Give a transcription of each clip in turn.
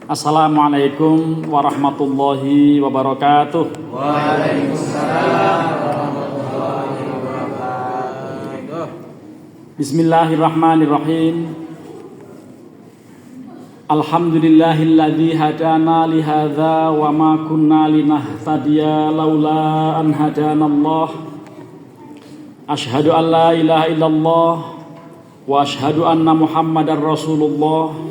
Assalamualaikum warahmatullahi wabarakatuh. Waalaikumsalam warahmatullahi wabarakatuh. Bismillahirrahmanirrahim. Alhamdulillahilladzi hadana li hadza wa ma kunna linahtadiya laula an hadanallah. Asyhadu an la ilaha illallah wa asyhadu anna Muhammadar Rasulullah.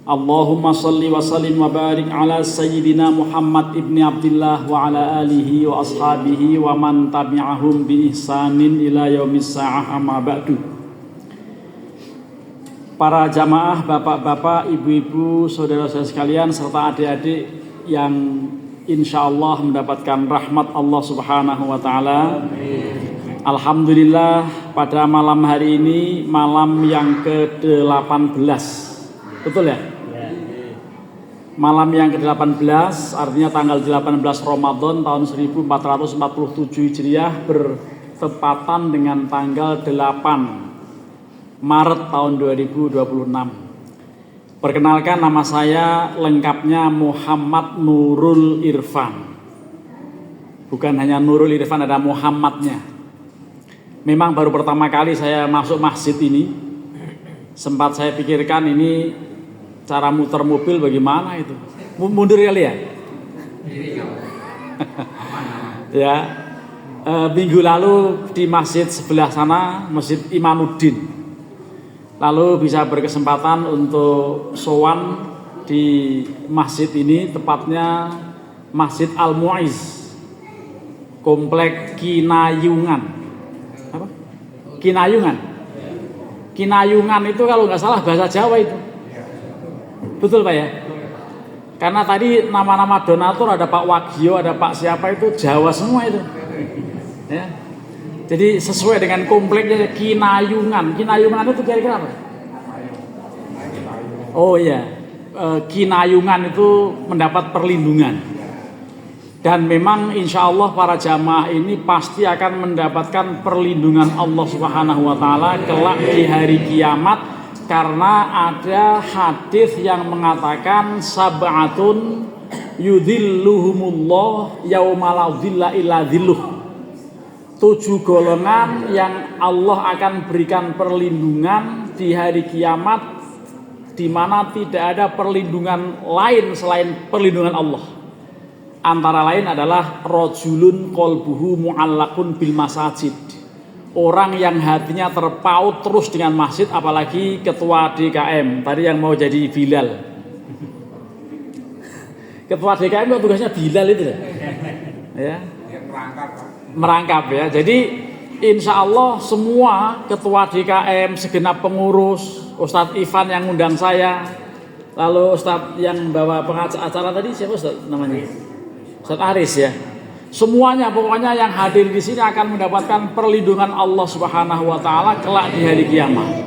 Allahumma salli wa sallim wa barik ala sayyidina Muhammad ibni Abdillah wa ala alihi wa ashabihi wa man tabi'ahum bi ihsanin ila yaumis sa'ah amma ba'du. Para jamaah, bapak-bapak, ibu-ibu, saudara-saudara sekalian serta adik-adik yang insyaallah mendapatkan rahmat Allah Subhanahu wa taala. Alhamdulillah, pada malam hari ini malam yang ke-18. Betul ya? Malam yang ke-18 artinya tanggal 18 Ramadan tahun 1447 Hijriah bertepatan dengan tanggal 8 Maret tahun 2026. Perkenalkan, nama saya lengkapnya Muhammad Nurul Irfan. Bukan hanya Nurul Irfan, ada Muhammadnya. Memang baru pertama kali saya masuk masjid ini. Sempat saya pikirkan ini cara muter mobil bagaimana itu? Mundur kali ya? Ya. Minggu lalu di masjid sebelah sana, Masjid Imamuddin. Lalu bisa berkesempatan untuk sowan di masjid ini, tepatnya Masjid Al-Mu'izz, Komplek Kinayungan. Apa? Kinayungan. Kinayungan itu kalau nggak salah bahasa Jawa itu. Betul Pak ya? Karena tadi nama-nama donatur ada Pak Wagio, ada Pak siapa itu Jawa semua itu. Ya. Jadi sesuai dengan kompleknya Kinayungan. Kinayungan itu kira-kira apa? Oh iya, Kinayungan itu mendapat perlindungan. Dan memang insya Allah para jamaah ini pasti akan mendapatkan perlindungan Allah Subhanahu wa taala kelak di hari kiamat. Karena ada hadis yang mengatakan sab'atun yudhilluhumullah yauma la dhilla illa dhilluh. 7 golongan yang Allah akan berikan perlindungan di hari kiamat, di mana tidak ada perlindungan lain selain perlindungan Allah. Antara lain adalah rajulun qalbuhu mu'allaqun bil masajid. Orang yang hatinya terpaut terus dengan masjid, apalagi ketua DKM tadi yang mau jadi Bilal. Ketua DKM itu tugasnya Bilal itu ya. Merangkap ya. Jadi insya Allah semua ketua DKM, segenap pengurus, Ustadz Ivan yang ngundang saya, lalu Ustadz yang bawa pengacara tadi siapa Ustadz namanya? Ustadz Aris ya. Semuanya pokoknya yang hadir di sini akan mendapatkan perlindungan Allah Subhanahu wa taala kelak di hari kiamat.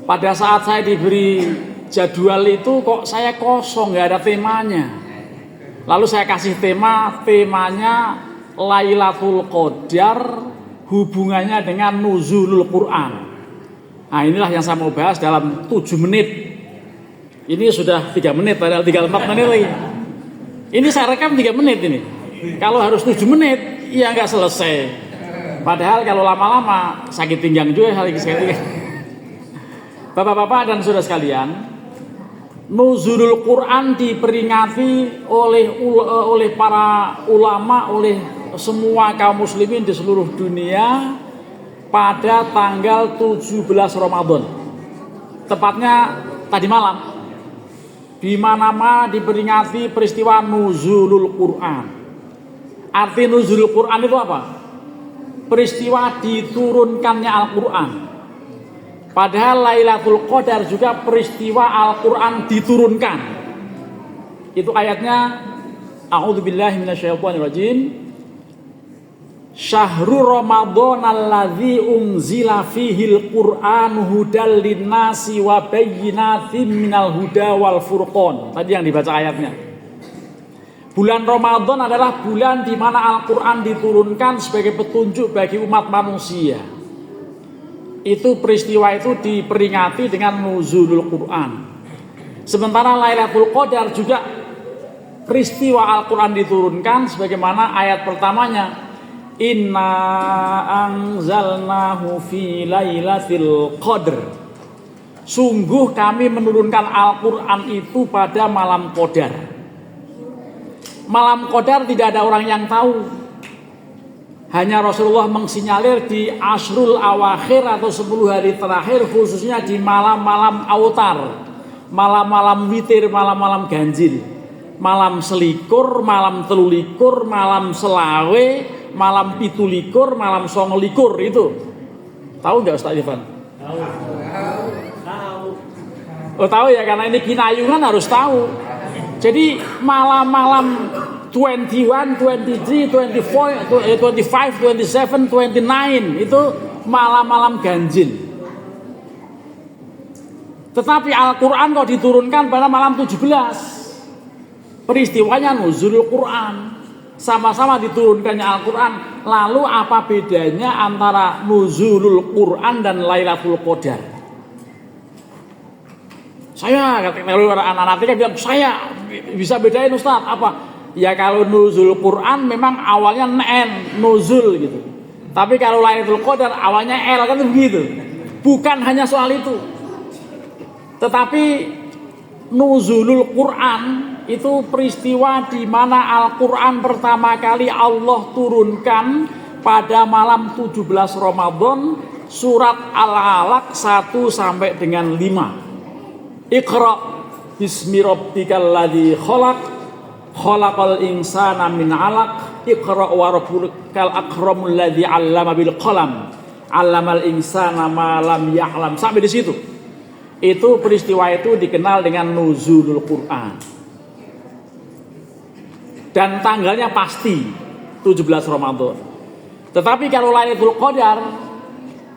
Pada saat saya diberi jadwal itu kok saya kosong, nggak ada temanya. Lalu saya kasih temanya Lailatul Qadar, hubungannya dengan nuzulul Quran. Nah, inilah yang saya mau bahas dalam 7 menit. Ini sudah 3 menit, padahal 34 menit lagi. Ini saya rekam 3 menit ini. Kalau harus 7 menit, ya nggak selesai. Padahal kalau lama-lama sakit pinggang juga hal sekali. Bapak-bapak dan saudara sekalian, nuzulul Quran diperingati oleh para ulama, oleh semua kaum muslimin di seluruh dunia pada tanggal 17 Ramadan. Tepatnya tadi malam. Di mana-mana diperingati peristiwa nuzulul Quran. Arti nuzulul Quran itu apa? Peristiwa diturunkannya Al-Quran. Padahal Lailatul Qadar juga peristiwa Al-Quran diturunkan. Itu ayatnya, A'udzubillahi minasyaitonirrajim. Syahrul Ramadan alladzi unzila fihil Qur'an hudal linnasi wa bayyinatin minal huda wal furqan. Tadi yang dibaca ayatnya. Bulan Ramadan adalah bulan di mana Al-Quran diturunkan sebagai petunjuk bagi umat manusia. Itu peristiwa itu diperingati dengan nuzulul Quran. Sementara Lailatul Qadar juga peristiwa Al-Quran diturunkan sebagaimana ayat pertamanya, Inna anzalnahu fi lailatul qadr. Sungguh kami menurunkan Al-Quran itu pada malam Qadar. Malam Qadar tidak ada orang yang tahu. Hanya Rasulullah mengsinyalir di Ashrul Awakhir atau 10 hari terakhir, khususnya di malam-malam autar, malam-malam witir, malam-malam ganjil, malam selikur, malam telulikur, malam selawe, malam pitulikur, malam songolikur. Itu tahu nggak Ustaz Irfan? Tahu. Oh tahu ya, karena ini kinayungan harus tahu. Jadi malam-malam 21, 23, 24, 25, 27, 29 itu malam-malam ganjil. Tetapi Al-Quran kok diturunkan pada malam 17. Peristiwanya nuzulul Quran, sama-sama diturunkannya Al-Quran. Lalu apa bedanya antara nuzulul Quran dan Lailatul Qadar? Saya kalau anak-anak kan bilang, saya bisa bedain Ustaz apa? Ya kalau nuzul Quran memang awalnya nuzul gitu. Tapi kalau Lailatul Qadar awalnya kan begitu. Bukan hanya soal itu. Tetapi nuzulul Quran itu peristiwa di mana Al-Quran pertama kali Allah turunkan pada malam 17 Ramadan, surat Al-Alaq 1 sampai dengan 5. Iqra bismi rabbikal ladzi khalaq, khalaqal insana min 'alaq, iqra wa rabbukal akramul ladzi 'allama bil qalam, 'allamal insana ma lam ya'lam. Sampai di situ. Itu peristiwa itu dikenal dengan nuzulul Quran. Dan tanggalnya pasti 17 Ramadan. Tetapi kalau Lailatul Qadar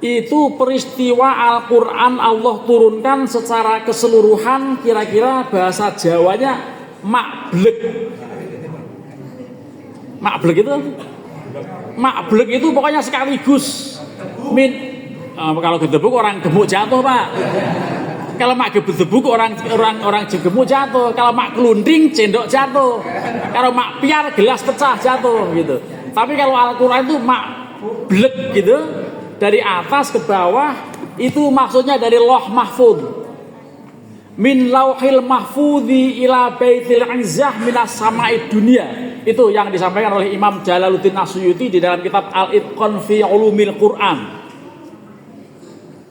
itu peristiwa Al-Quran Allah turunkan secara keseluruhan, kira-kira bahasa Jawanya makblek. Makblek itu pokoknya sekaligus. Kalau gedebuk orang gemuk jatuh Pak. Kalau mak gebuk orang gemuk jatuh. Kalau mak kelunding cendok jatuh. Kalau mak piar gelas pecah jatuh gitu. Tapi kalau Al-Quran itu makblek gitu, dari atas ke bawah, itu maksudnya dari Lauh Mahfudz. Min lauhil mahfudzi ila baitil izzah minas sama'id dunia. Itu yang disampaikan oleh Imam Jalaluddin As-Suyuti di dalam kitab Al-Itqan fi Ulumil Quran.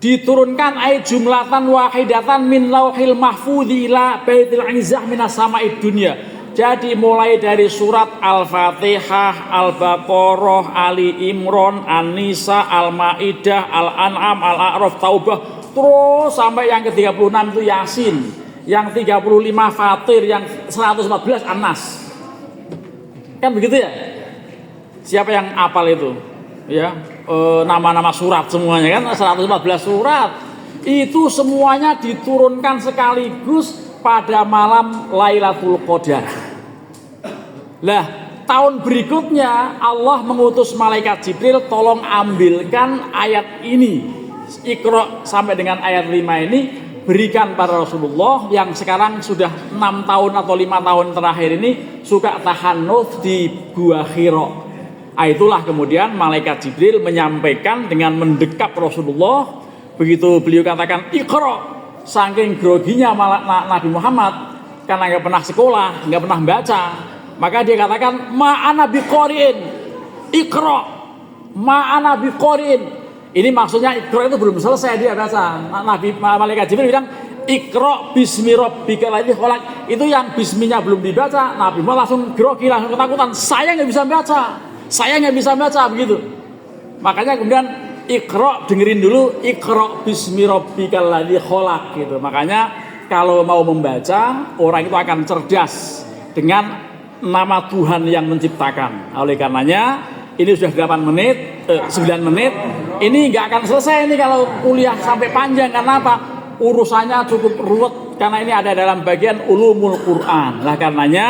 Diturunkan ayat jumlatan wahidatan min lauhil mahfudzi ila baitil izzah minas sama'id dunia. Jadi mulai dari surat Al-Fatihah, Al-Baqarah, Ali Imran, An-Nisa, Al-Maidah, Al-An'am, Al-A'raf, Taubah, terus sampai yang ke-36 itu Yasin, yang 35 Fatir, yang 114 An-Nas. Kan begitu ya? Siapa yang hafal itu? Ya, nama-nama surat semuanya kan 114 surat. Itu semuanya diturunkan sekaligus pada malam Lailatul Qadar. Lah, tahun berikutnya Allah mengutus malaikat Jibril, tolong ambilkan ayat ini, Iqra sampai dengan ayat 5 ini, berikan pada Rasulullah yang sekarang sudah 6 tahun atau 5 tahun terakhir ini suka tahannuts di Gua Hira. Itulah kemudian malaikat Jibril menyampaikan dengan mendekap Rasulullah. Begitu beliau katakan Iqra, saking groginya Nabi Muhammad karena nggak pernah sekolah, nggak pernah baca, maka dia katakan ma'ana biqori'in, Iqra ma'ana biqori'in. Ini maksudnya Iqra itu belum selesai dia baca. Nabi malaikat Jibril bilang Iqra bismi rabbikal ladzi khalaq. Itu yang bisminya belum dibaca, Nabi Muhammad langsung grogi, langsung ketakutan. Saya nggak bisa baca begitu. Makanya kemudian Iqra, dengerin dulu, Iqra bismi rabbikal ladzi khalaq gitu. Makanya kalau mau membaca, orang itu akan cerdas dengan nama Tuhan yang menciptakan. Oleh karenanya ini sudah 9 menit. Ini nggak akan selesai ini kalau kuliah sampai panjang. Karena apa? Urusannya cukup ruwet karena ini ada dalam bagian ulumul Quran. Lah karenanya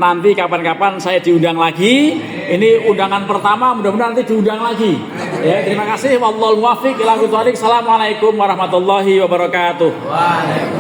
nanti kapan-kapan saya diundang lagi. Ini undangan pertama, mudah-mudahan nanti diundang lagi. Ya, terima kasih. Wallahul muwaffiq ila aqwamit thoriq. Assalamualaikum warahmatullahi wabarakatuh. Waalaikumsalam.